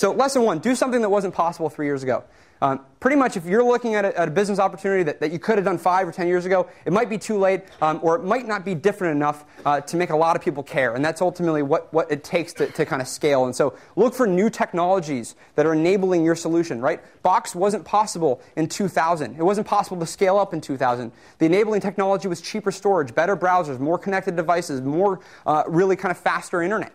So lesson one, do something that wasn't possible 3 years ago. Pretty much if you're looking at a business opportunity that you could have done 5 or 10 years ago, it might be too late, or it might not be different enough to make a lot of people care. And that's ultimately what it takes to kind of scale. And so look for new technologies that are enabling your solution, right? Box wasn't possible in 2000. It wasn't possible to scale up in 2000. The enabling technology was cheaper storage, better browsers, more connected devices, more really kind of faster internet.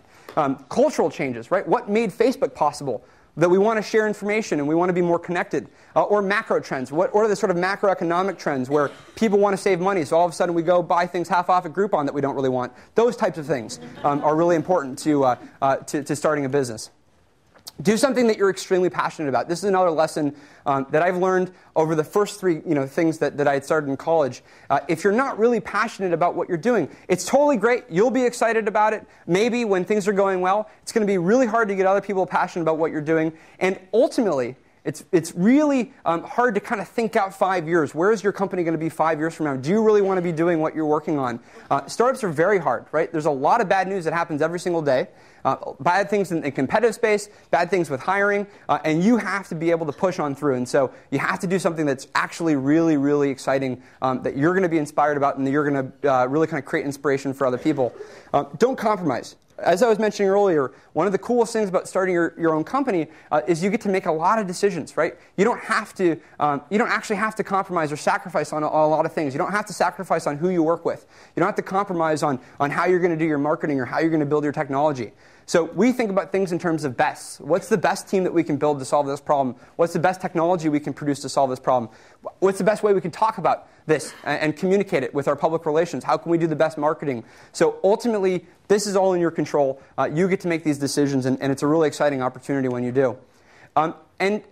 Cultural changes, right? What made Facebook possible? That we want to share information and we want to be more connected. Or macro trends. What are the sort of macroeconomic trends where people want to save money, so all of a sudden we go buy things half off at Groupon that we don't really want? Those types of things are really important to starting a business. Do something that you're extremely passionate about. This is another lesson that I've learned over the first 3 things that I had started in college. If you're not really passionate about what you're doing, it's totally great. You'll be excited about it. Maybe when things are going well, it's going to be really hard to get other people passionate about what you're doing. And ultimately, it's really hard to kind of think out 5 years. Where is your company going to be 5 years from now? Do you really want to be doing what you're working on? Startups are very hard, right? There's a lot of bad news that happens every single day. Bad things in competitive space, bad things with hiring, and you have to be able to push on through. And so you have to do something that's actually really, really exciting, that you're going to be inspired about and that you're going to really kind of create inspiration for other people. Don't compromise. As I was mentioning earlier, one of the coolest things about starting your own company is you get to make a lot of decisions, right? You don't have to, you don't actually have to compromise or sacrifice on a lot of things. You don't have to sacrifice on who you work with. You don't have to compromise on how you're going to do your marketing or how you're going to build your technology. So we think about things in terms of bests. What's the best team that we can build to solve this problem? What's the best technology we can produce to solve this problem? What's the best way we can talk about this and communicate it with our public relations? How can we do the best marketing? So ultimately, this is all in your control. You get to make these decisions, and it's a really exciting opportunity when you do. And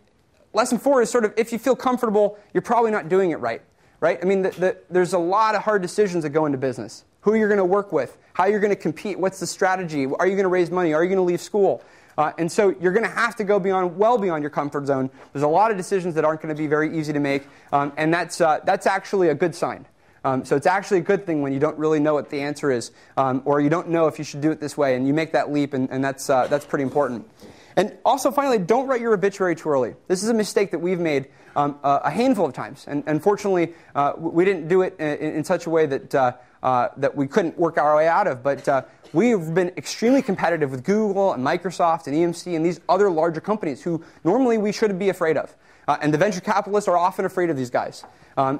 lesson 4 is sort of, if you feel comfortable, you're probably not doing it right. Right? I mean, there's a lot of hard decisions that go into business. Who you're going to work with, how you're going to compete, what's the strategy, are you going to raise money, are you going to leave school? And so you're going to have to go well beyond your comfort zone. There's a lot of decisions that aren't going to be very easy to make, and that's actually a good sign. So it's actually a good thing when you don't really know what the answer is, or you don't know if you should do it this way, and you make that leap, and that's pretty important. And also, finally, don't write your obituary too early. This is a mistake that we've made a handful of times, and unfortunately, we didn't do it in such a way that we couldn't work our way out of. But we've been extremely competitive with Google and Microsoft and EMC and these other larger companies who normally we shouldn't be afraid of. And the venture capitalists are often afraid of these guys. So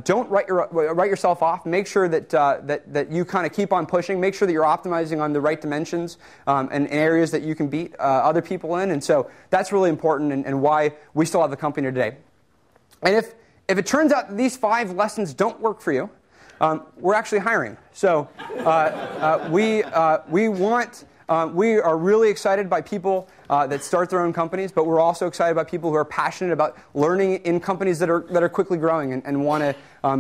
don't write yourself off. Make sure that you kind of keep on pushing. Make sure that you're optimizing on the right dimensions and areas that you can beat other people in. And so that's really important and why we still have the company today. And if it turns out that these 5 lessons don't work for you, we're actually hiring. So we are really excited by people that start their own companies, but we're also excited by people who are passionate about learning in companies that are quickly growing and want to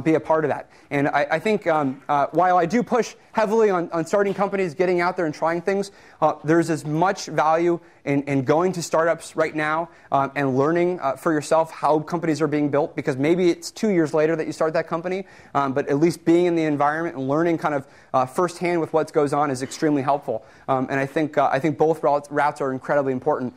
be a part of that. And I think while I do push heavily on starting companies, getting out there and trying things, there's as much value in going to startups right now and learning for yourself how companies are being built, because maybe it's 2 years later that you start that company, but at least being in the environment and learning kind of firsthand with what goes on is extremely helpful. And I think both routes are incredibly important